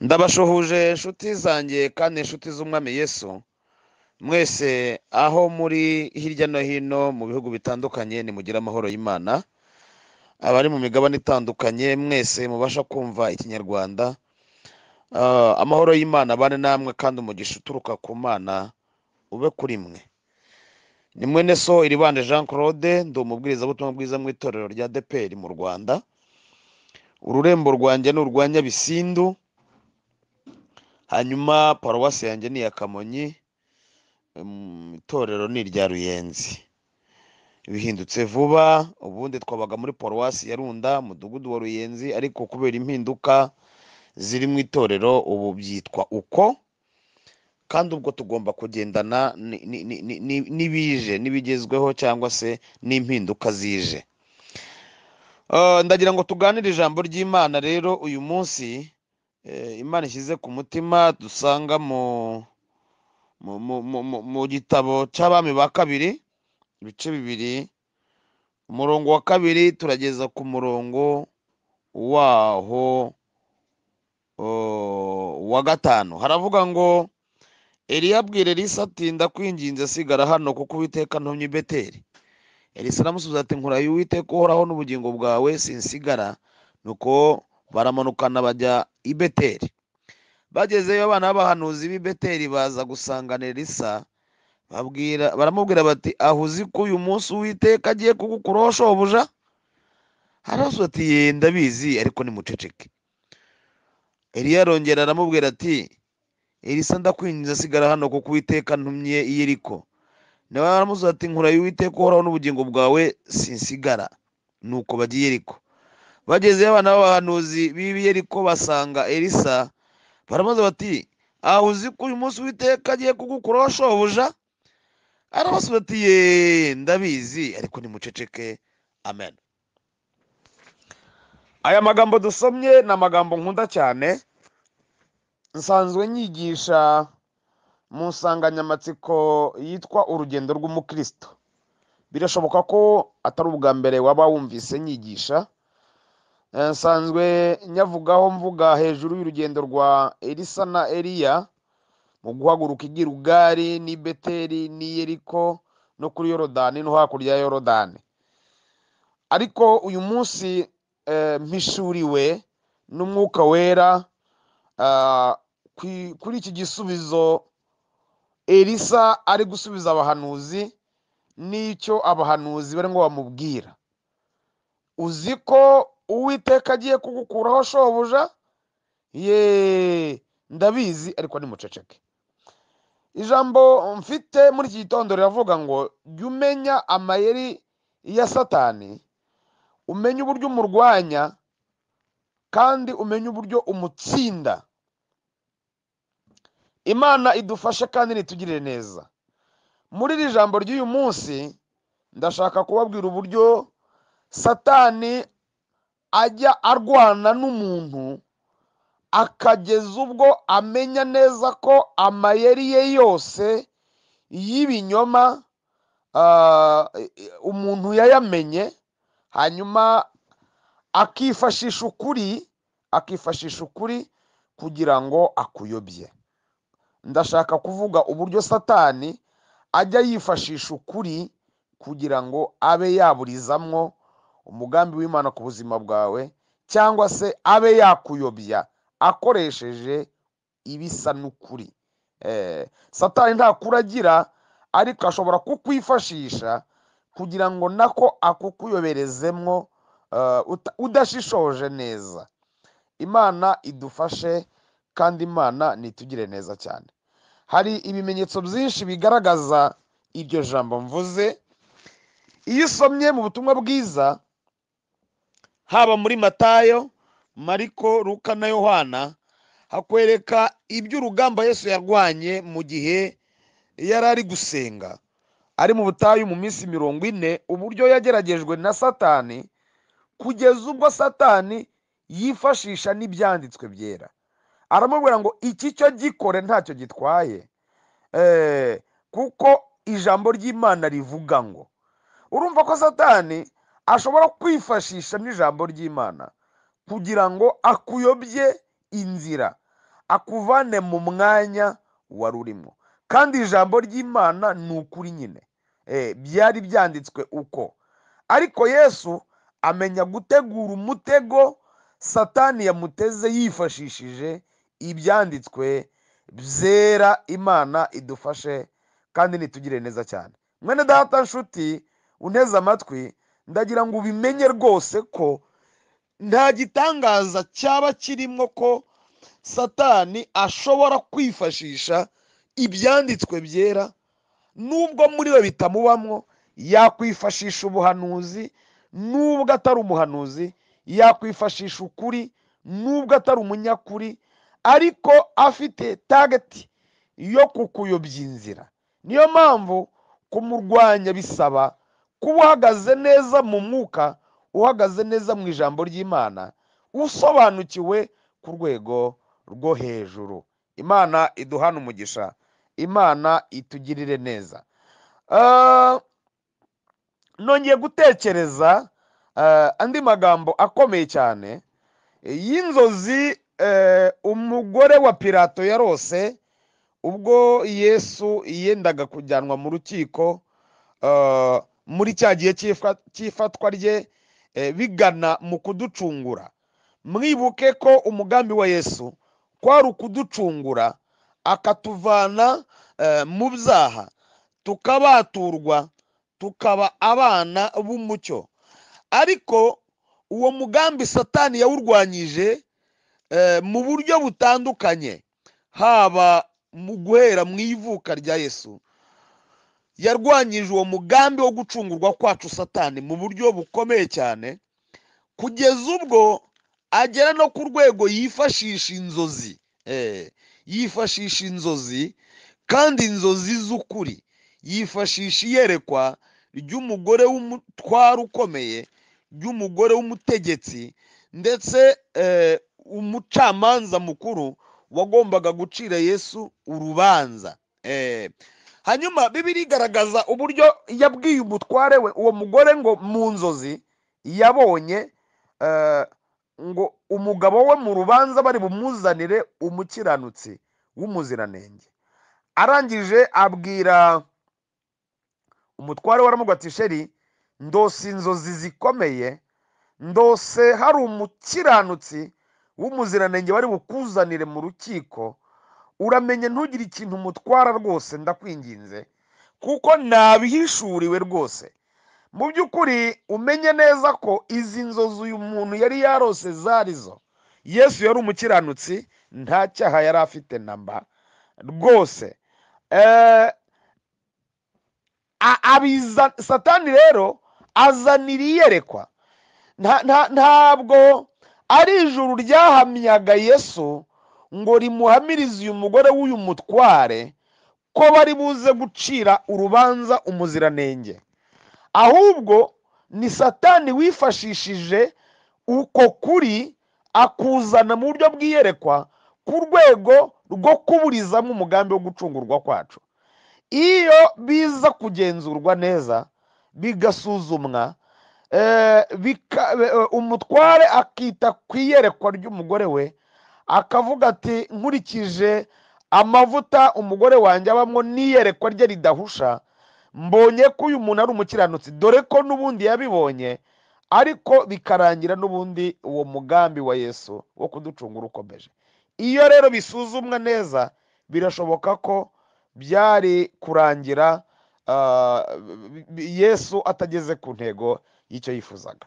Ndabashuhuje inshuti zanjye kandi inshuti z'umwami Yesu mwese aho muri hirya no hino mu bihugu bitandukanye nimugire amahoro y'Imana. Abari mu migabane itandukanye mwese mubasha kumva ikinyarwanda, amahoro y'Imana bane namwe kandi umugisha uturuka ku Mana ube kuri mwe. Ni mwene so Iribanje Jean Claude, ndi umubwirizabutumwa bwiza mu itorero rya EV.IRIBANJE mu Rwanda. Ururembo rwanjye ni urwa Nyabisindu, hanyuma paruwasi yanjye ni iya Kamonyi, itorero ni irya Ruyenzi. Bihindutse vuba, ubundi twabaga muri paruwasi ya Runda, mudugudu wa Ruyenzi, ariko kubera impinduka ziri mu itorero ubu byitwa uko, kandi ubwo tugomba kugendana n'ibigezweho cyangwa se n'impinduka zije. Ndagira ngo tuganire ijambo ry'Imana rero uyu munsi. Imana ishyize ku mutima dusanga mu gitabo cy'abami ba kabiri, ibice bibiri, umurongo wa kabiri turageza ku murongo waho wa gatanu. Haravuga ngo Eliya abwira Elisa ati ndakwinginze sigara hano kuko Uwiteka antumye i Beteli. Elisa aramusubiza ati nkurahiye Uwiteka uhoraho n'ubugingo bwawe sinsigara. Nuko baramanukana bajya i Beteli. Bagezeyo abana b'abahanuzi b'i Beteli baza gusangana Elisa, baramubwira bati aho uzi ko uyu munsi Uwiteka agiye kugukuraho shobuja? Aravuga ati ye ndabizi ariko nimuceceke. Eliya arongera aramubwira ati Elisa ndakwinginze sigara hano kuko Uwiteka antumye i Yeriko. Nawe aramusubiza ati nkurahiye Uwiteka uhoraho n'ubugingo bwawe sinsigara. Nuko bagiye i Yeriko. Bagezeyo abana b'abahanuzi b'i Yeriko basanga Elisa, baramubaza bati aho uzi ko uyu munsi Uwiteka agiye kugukuraho shobuja? Arabasubiza ati ye ndabizi ariko nimuceceke. Amen. Aya magambo dusomye ni amagambo nkunda cyane. Nsanzwe nyigisha mu nsanganyamatsiko yitwa urugendo rw'umukristo. Birashoboka ko atari ubwa mbere waba wumvise nyigisha. Nsanzwe nyavugaho mvuga hejuru y'urugendo rwa Elisa na Eliya mu guhaguruka i Gilugari n'i Beteli n'i Yeriko no kuri Yorodani no hakurya ya Yorodani. Ariko uyu munsi mpishuriwe n'umwuka wera kuri iki gisubizo Elisa ari gusubiza abahanuzi n'icyo abahanuzi bari ngo bamubwira. Uzi ko Uwiteka agiye kugukuraho shobuja? Ye ndabizi ariko nimuceceke. Ijambo mfite muri iki gitondo riravuga ngo jya umenya amayeri ya Satani, umenye uburyo umurwanya kandi umenye uburyo umutsinda. Imana idufashe kandi nitugirire neza. Muri iri jambo ry'uyu munsi ndashaka kubabwira uburyo Satani ajya arwana n'umuntu akageza ubwo amenya neza ko amayeri ye yose y'ibinyoma umuntu yayamenye, hanyuma akifashisha ukuri kugira ngo akuyobye. Ndashaka kuvuga uburyo Satani ajya yifashisha ukuri kugira ngo abe yaburizamwo umugambi w'Imana ku buzima bwawe, cyangwa se abe yakuyobya akoresheje ibisa n'ukuri. Satani nta kuri agira, ariko ashobora kukwifashisha kugira ngo nako akukuyoberezemwo udashishoje neza. Imana idufashe kandi Imana nitugire neza cyane. Hari ibimenyetso byinshi bigaragaza iryo jambo mvuze. Iyo usomye mu butumwa bwiza, haba muri Matayo, Mariko, Luka na Yohana, hakwereka iby'urugamba Yesu yarwanye mu gihe yari ari gusenga, ari mu butayu mu minsi 40, uburyo yageragejwe na Satani kugeza ubwo Satani yifashisha n'ibyanditswe byera. Aramubwira ngo iki cyo gikore ntacyo gitwaye, kuko ijambo ry'Imana rivuga ngo. Urumva ko Satani ashobora kwifashisha n'ijambo ry'Imana kugira ngo akuyobye inzira, akuvane mu mwanya wari urimo. Kandi ijambo ry'Imana ni ukuri nyine, byari byanditswe uko. Ariko Yesu amenya gutegura umutego Satani yamuteze yifashishije ibyanditswe byera. Imana idufashe kandi nitugire neza cyane. Mwene data nshuti unteze amatwi, ndagira ngo ubimenye rwose ko nta gitangaza cyaba kirimo ko Satani ashobora kwifashisha ibyanditswe byera, nubwo muri we bitamubamwo. Yakwifashisha ubuhanuzi nubwo atari umuhanuzi, yakwifashisha ukuri nubwo atari umunyakuri, ariko afite tageti yo kukuyobya inzira. Niyo mpamvu kumurwanya bisaba kuba uhagaze neza mu mwuka, uhagaze neza mu ijambo ry'Imana, usobanukiwe ku rwego rwo hejuru. Imana iduhane umugisha, Imana itugirire neza. Nongeye gutekereza andi magambo akomeye cyane y'inzozi umugore wa Pilato yarose ubwo Yesu yendaga kujyanwa mu rukiko muri cya gihe cy'ifatwa rye, bigana mu kuducungura. Mwibuke ko umugambi wa Yesu kwari ukuducungura, akatuvana mu byaha, tukabaturwa, tukaba abana b'umucyo. Ariko uwo mugambi Satani yawurwanyije mu buryo butandukanye. Haba mu guhera mu ivuka rya Yesu, yarwanyije uwo mugambi wo gucungurwa kwacu Satani mu buryo bukomeye cyane, kugeza ubwo agera no ku rwego yifashisha inzozi. Yifashisha inzozi, kandi inzozi z'ukuri. Yifashisha iyerekwa ry'umugore w'umutware ukomeye, ry'umugore w'umutegetsi, ndetse umucamanza mukuru wagombaga gucira Yesu urubanza. Hanyuma Bibiliya igaragaza uburyo yabwiye umutware we, uwo mugore, ngo mu nzozi yabonye ngo umugabo we mu rubanza bari bumuzanire umukiranutsi w'umuziranenge. Arangije abwira umutware we, aramubwira ati sheri, ndose inzozi zikomeye, ndose hari umukiranutsi w'umuziranenge bari bukuzanire mu rukiko. Uramenye ntugire ikintu umutwara rwose, ndakwinginze, kuko nabihishuriwe rwose. Mu by'ukuri umenye neza ko izi nzozi uyu muntu yari yarose zari zo. Yesu yari umukiranutsi, nta cyaha yari afite namba rwose. Satani rero azanira iyerekwa. Ntabwo ari ijuru ryahamyaga Yesu ngo rimuhamirize uyu mugore w'uyu mutware ko bari buze gucira urubanza umuziranenge, ahubwo ni Satani wifashishije uko kuri akuzana mu buryo bw'iyerekwa ku rwego rwo kuburizamo umugambi wo gucungurwa kwacu. Iyo biza kugenzurwa neza, bigasuzumwa, umutware akita ku iyerekwa ry'umugore we, akavuga ati nkurikije amavuta umugore wanjye abamo n'iyerekwa rye ridahusha, mbonye ko uyu muntu ari umukiranutsi, dore ko n'ubundi yabibonye, ariko bikarangira n'ubundi uwo mugambi wa Yesu wo kuducungura ukomeje. Iyo rero bisuzumwa neza, birashoboka ko byari kurangira Yesu atageze ku ntego y'icyo yifuzaga.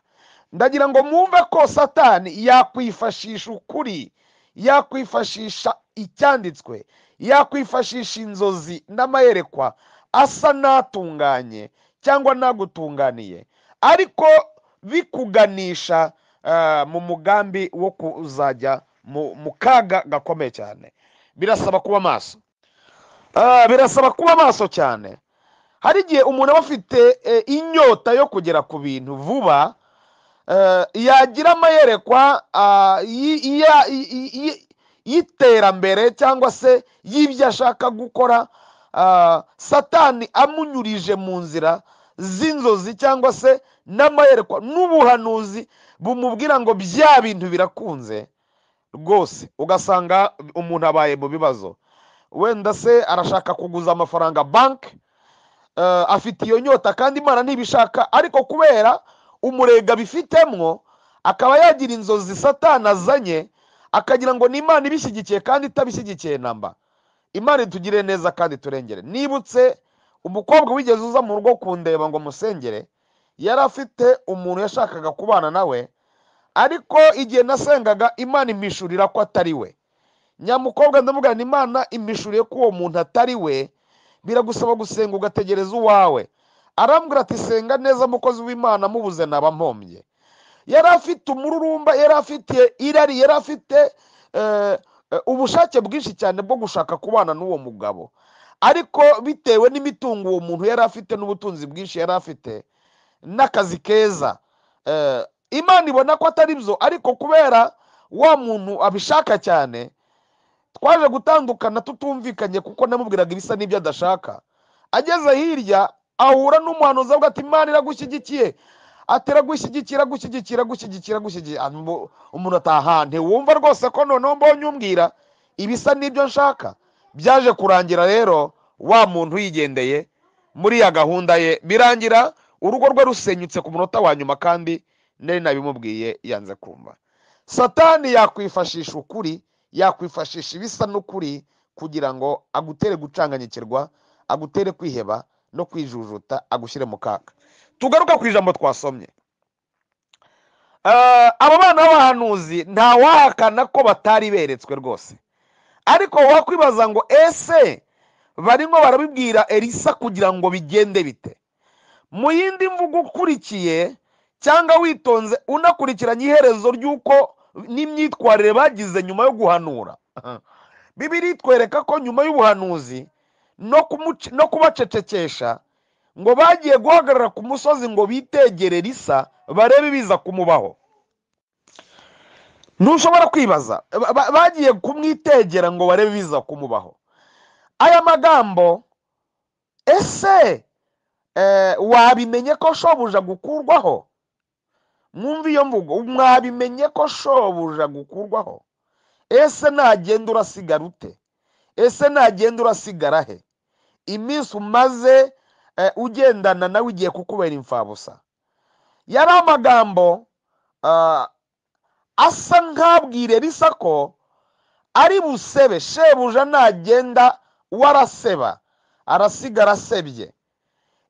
Ndagira ngo mwumve ko Satani yakwifashisha ukuri, yakwifashisha icyanditswe, yakwifashisha inzozi n'amayerekwa asa n'atunganye cyangwa nagutunganiye, ariko bikuganisha mu mugambi wo kuzajya mu kaga gakomeye cyane. Birasaba kuba maso, birasaba kuba maso cyane. Hari igihe umuntu aba afite inyota yo kugera ku bintu vuba, yagira amayerekwa y'iterambere cyangwa se y'ibyo ashaka gukora, Satani amunyurije mu nzira z'inzozi cyangwa se n'amayerekwa n'ubuhanuzi bumubwira ngo bya bintu birakunze, rwose ugasanga umuntu abaye mu bibazo, wenda se arashaka kuguza amafaranga banki, afite iyo nyota kandi Imana ntibishaka, ariko kubera umurega bifitemo akaba yagira inzozi Satani azanye akagira ngo ni Imana ibishyigikiye kandi itabishyigikiye namba. Imana itugire neza kandi turengere. Nibutse umukobwa wigeze uza mu rugo kundeba ngo musengere, yari afite umuntu yashakaga kubana nawe, ariko igihe nasengaga Imana impishurira ko atari we. Nyamukobwa ndamubwira ni Imana impishuriye ko uwo muntu atari we, biragusaba gusenga ugategereza uwawe. Arambwira ati senga neza mukozi w'Imana, mubuze naba mpombye. Yari afite umururumba, yari afite irari, yari afite ubushake bwinshi cyane bwo gushaka kubana n'uwo mugabo, ariko bitewe n'imitungo uwo muntu yari afite n'ubutunzi bwinshi yari afite n'akazi keza, Imana ibona ko atari byo, ariko kubera wa muntu abishaka cyane twaje gutandukana tutumvikanye, kuko namubwiraga ibisa n'ibyo adashaka. Ageze hirya ahura n'umuhanuzi avuga ati Imana iragushyigikiye, atera gushyigikira. Umuntu ataha ntiwumva rwose ko noneho mbonye umbwira ibisa n'ibyo nshaka. Byaje kurangira rero wa muntu yigendeye muri ya gahunda ye, birangira urugo rwe rusenyutse ku munota wa nyuma, kandi nari nabimubwiye yanze kumva. Satani yakwifashisha ukuri, yakwifashisha ibisa n'ukuri kugira ngo agutere gucanganyikirwa, agutere kwiheba no kwijujuta, agushyire mu kaga. Tugaruka ku ijambo twasomye. Abo bana b'abahanuzi nta wahakana ko batari beretswe rwose, ariko wakwibaza ngo ese barimo barabibwira Elisa kugira ngo bigende bite? Mu yindi mvugo ukurikiye cyangwa witonze unakurikiranye iherezo ry'uko n'imyitwarire bagize nyuma yo guhanura, Bibiliya itwereka ko nyuma y'ubuhanuzi no kubacecekesha, ngo bagiye guhagarara ku musozi ngo bitegere Elisa barebe ibiza kumubaho. Ntushobora kwibaza, bagiye kumwitegera ngo barebe ibiza kumubaho. Aya magambo ese wabimenye ko shobuja gukurwaho? Mwumva iyo mvugo, mwabimenye ko shobuja gukurwaho? Ese nagenda urasigara ute? Ese nagenda urasigara he? Iminsi umaze ugendana nawe igiye kukubera imfabusa. Yari amagambo asa nk'abwire Elisa ko ari busebe, shebuja nagenda waraseba, arasigara asebye.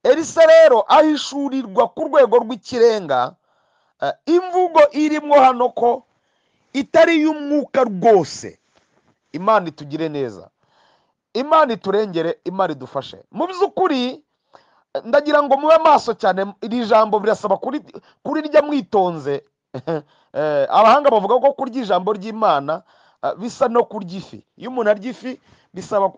Elisa rero ahishurirwa ku rwego rw'ikirenga imvugo irimo hano ko itari y'umwuka rwose. Imana itugire neza, Imana iturengere, Imana idufashe. Mu by'ukuri ndagira ngo mube maso cyane, iri jambo birasaba kurirya mwitonze. Abahanga bavuga ko kurya ijambo ry'Imana bisa no kurya ifi. Iyo umuntu arya ifi bisaba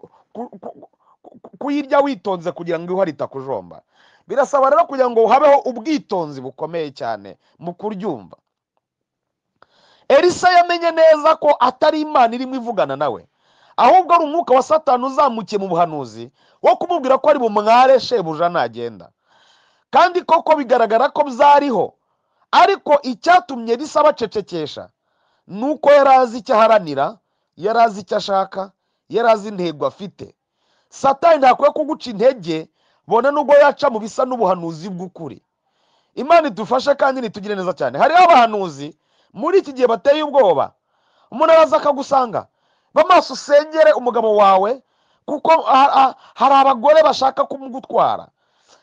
kuyirya witonze kugira ngo ihwa ritakujomba. Birasaba rero kugira ngo habeho ubwitonzi bukomeye cyane mu kuryumva. Elisa yamenye neza ko atari Imana irimo ivugana nawe, ahubwo ari umwuka wa Satani uzamukiye mu buhanuzi wo kumubwira ko ari bumware shebuja nagenda. Kandi koko bigaragara ko byariho, ariko icyatumye Elisa bacecekesha nuko yari azi icyo aharanira, yari azi icyo ashaka, yari azi intego afite. Satani ntakwiye kuguca intege, bona nubwo yaca mu bisa n'ubuhanuzi bw'ukuri. Imana idufashe kandi nitugire neza cyane. Hariho abahanuzi muri iki gihe bateye ubwoba. Umuntu araza akagusanga, bamaso usengere umugabo wawe kuko hari abagore bashaka kumugutwara.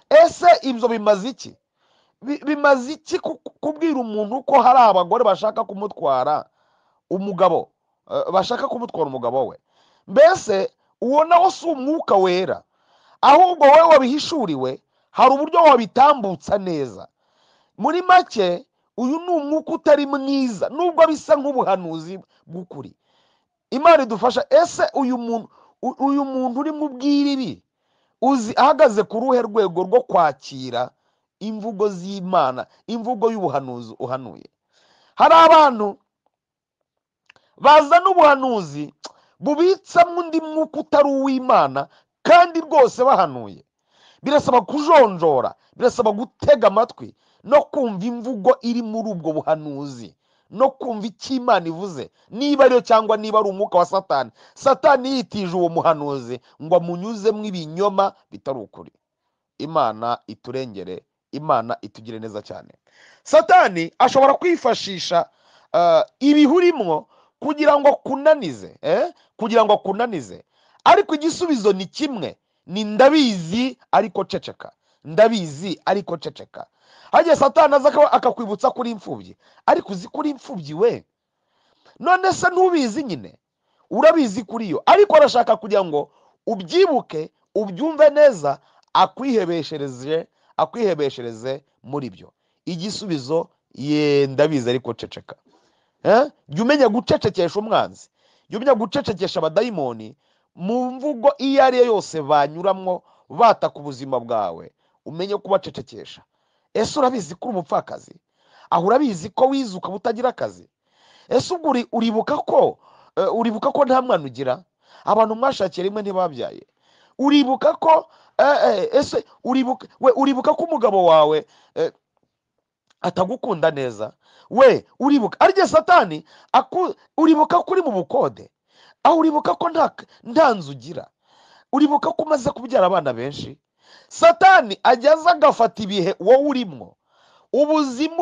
Ese ibyo bimaze iki? Bimaze iki kubwira umuntu ko hari abagore bashaka kumutwara umugabo, bashaka kumutwara umugabo we? Mbese uwo nawo si umwuka wera, ahubwo wowe wabihishuriwe, hari uburyo wabitambutsa neza. Muri make uyu ni umwuka utari mwiza nubwo bisa nk'ubuhanuzi bw'ukuri. Imana idufasha. Ese uyu muntu uri mu bwiribi uzi ahagaze ku ruhe rwego rwo kwakira imvugo z'Imana, imvugo y'ubuhanuzi uhanuye? Hari abantu bazana ubuhanuzi bubitsamo undi mwuka utari uw'Imana kandi rwose bahanuye. Birasaba kujonjora, birasaba gutega amatwi no kumva imvugo iri muri ubwo buhanuzi no kumva icyo Imana ivuze, niba ariyo cyangwa niba ari umwuka wa Satani. Satani yitije uwo muhanuzi ngo amunyuzemo ibinyoma bitari ukuri. Imana iturengere, Imana itugire neza cyane. Satani ashobora kwifashisha ibihurimwo kugira ngo kunanize, kugira ngo kunanize, ariko igisubizo ni kimwe, ni ndabizi ariko ceceka, ndabizi ariko ceceka. Hagiye Satani aza akakwibutsa kuri imfubyi, ariko uzi kuri imfubyi we, none se ntubizi nyine, urabizi kuri yo, ariko arashaka kugira ngo ubyibuke, ubyumve neza, akwihebeshereze muri byo. Igisubizo ndabizi ariko ceceka. Jya umenya gucecekesha umwanzi, jya umenya gucecekesha abadayimoni mu mvugo iyo ari yo yose banyuramwo bataka ubuzima bwawe, umenye kubacecekesha. Ese urabizi ko uri umupfakazi? Aho urabizi ko wize ukaba utagira akazi? Ese ubwo uribuka ko nta mwana ugira, abantu mwashakiye rimwe ntibabyaye? Uribuka ko ese uribuka ko umugabo wawe atagukunda neza? We uribuka arya Satani uribuka ko uri mu bukode? Aho uribuka ko nta nzu ugira? Uribuka ko umaze kubyara abana benshi? Satani ajyaza agafata ibihe wowe urimwo, ubuzima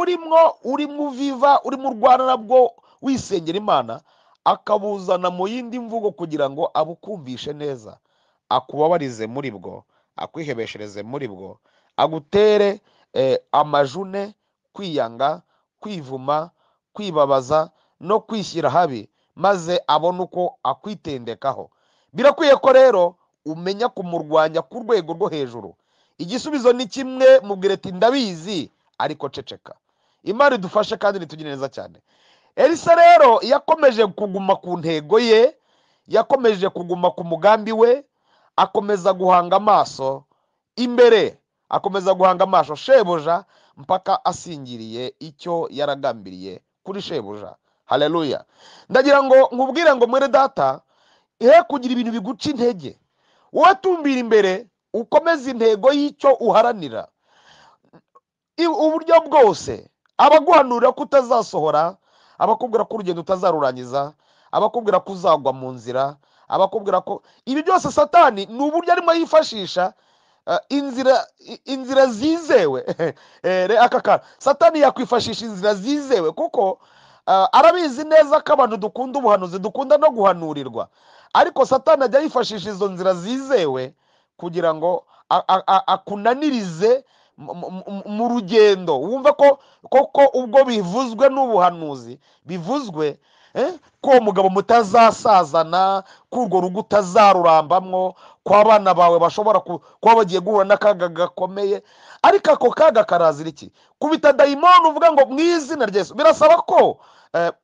urimo uviva, urimo urwana nabwo wisengera Imana, akabuzana mu yindi mvugo kugira ngo abukumvishe neza, akubabarize muri bwo, akwihebeshereze muri bwo, agutere amajune, kwiyanga, kwivuma, kwibabaza no kwishyira habi, maze abone uko akwitendekaho. Birakwiye ko rero umenya kumurwanya ku rwego rwo hejuru. Igisubizo ni kimwe, mubwire ati ndabizi ariko ceceka. Imana idufashe kandi nitugire neza cyane. Elisa rero yakomeje kuguma ku ntego ye, yakomeje kuguma ku mugambi we, akomeza guhanga amaso imbere, akomeza guhanga amaso shebuja mpaka asingiriye icyo yaragambiriye kuri shebuja. Haleluya. Ndagira ngo nkubwire ngo mwere data, kugira ibintu biguca intege, wowe tumbira imbere, ukomeze intego y'icyo uharanira uburyo bwose. Abaguhanurira ko utazasohora, abakubwira ko urugendo utazarurangiza, abakubwira ko uzagwa mu nzira, abakubwira ko ibi byose Satani ni uburyo arimo yifashisha inzira zizewe. Satani yakwifashisha inzira zizewe kuko arabizi neza ko abantu dukunda ubuhanuzi, dukunda no guhanurirwa, ariko Satani ajya yifashisha izo nzira zizewe kugira ngo akunanirize mu rugendo. Wumva ko ubwo bivuzwe n'ubuhanuzi, bivuzwe ko umugabo mutazasazana, ko urwo rugo utazarurambamwo, ko abana bawe bashobora kuba bagiye guhura n'akaga gakomeye, ariko ako kaga karazira iki? Kubita dayimoni uvuga ngo mu izina rya Yesu. Birasaba ko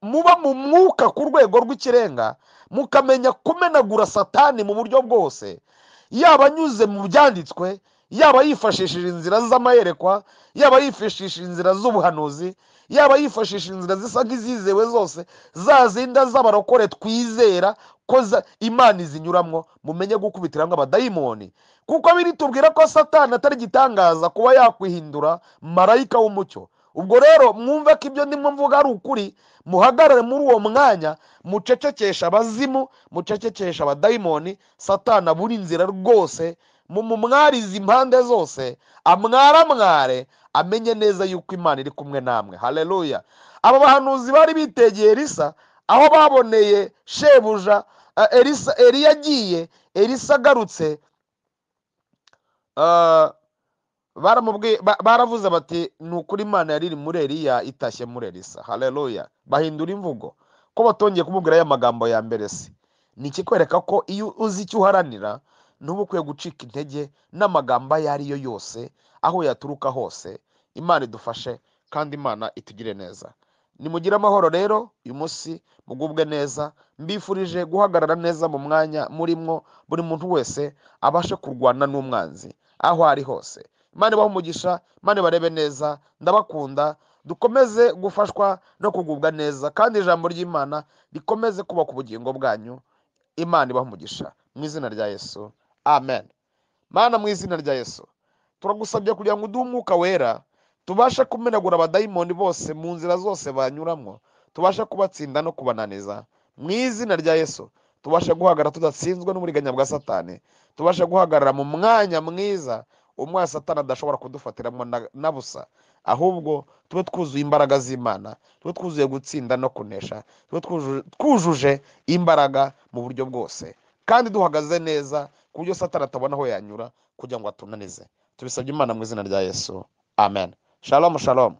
muba mu mwuka ku rwego rw'ikirenga, mukamenya kumenagura Satani mu buryo bwose, yaba anyuze mu byanditswe, yaba yifashishije inzira z'amayerekwa, yaba yifashishije inzira z'ubuhanuzi, yaba yifashishije inzira zisa nk'izizewe zose, za zinda z'abarokore twizera ko Imana izinyuramwo. Mumenye gukubitiramo abadayimoni, kuko biri tubwira ko Satani atari gitangaza kuba yakwihindura marayika w'umucyo. Ubwo rero mwumve ko ibyo ndimo mvuga ari ukuri, muhagarare muri uwo mwanya, mucecekesha abazimu, mucecekesha abadayimoni. Satani abura inzira rwose, mumwarize impande zose, amware, amenye neza yuko Imana iri kumwe namwe. Haleluya. Aba bahanuzi bari bitegeye Elisa, aho baboneye shebuja Eliya agiye, Elisa agarutse, baravuze bati ni ukuri Imana yari iri muri Eliya itashye muri Elisa. Haleluya. Bahindura imvugo ko batongeye kumubwira aya magambo ya mbere. Se ni ikikwereka ko iyo uzi icyo uharanira, ntuba ukwiye gucika intege n'amagambo ayo ari yo yose, aho yaturuka hose. Imana idufashe kandi Imana itugire neza. Nimugire amahoro rero, uyu munsi mugubwe neza. Mbifurije guhagarara neza mu mwanya murimwo, buri muntu wese abashe kurwana n'umwanzi aho ari hose. Imana ibahe umugisha, Imana ibarebe neza. Ndabakunda, dukomeze gufashwa no kugubwa neza, kandi ijambo ry'Imana rikomeze kuba ku bugingo bwanyu. Imana ibahe umugisha mu izina rya Yesu, amen. Mana, mu izina rya Yesu turagusabye kugira ngo uduhe umwuka wera, tubashe kumenagura abadayimoni bose mu nzira zose banyuramwo, tubashe kubatsinda no kubananiza mu izina rya Yesu. Tubashe guhagarara tudatsinzwe n'uburiganya bwa Satani, tubashe guhagarara mu mwanya mwiza umwe Satani adashobora kudufatiramo na busa, ahubwo tube twuzuye imbaraga z'Imana, tube twuzuye gutsinda no kunesha, tube twujuje imbaraga mu buryo bwose, kandi duhagaze neza ku buryo Satani atabona aho yanyura kugira ngo atunanize. Tubisabye Imana mu izina rya Yesu, amen. Shalom shalom.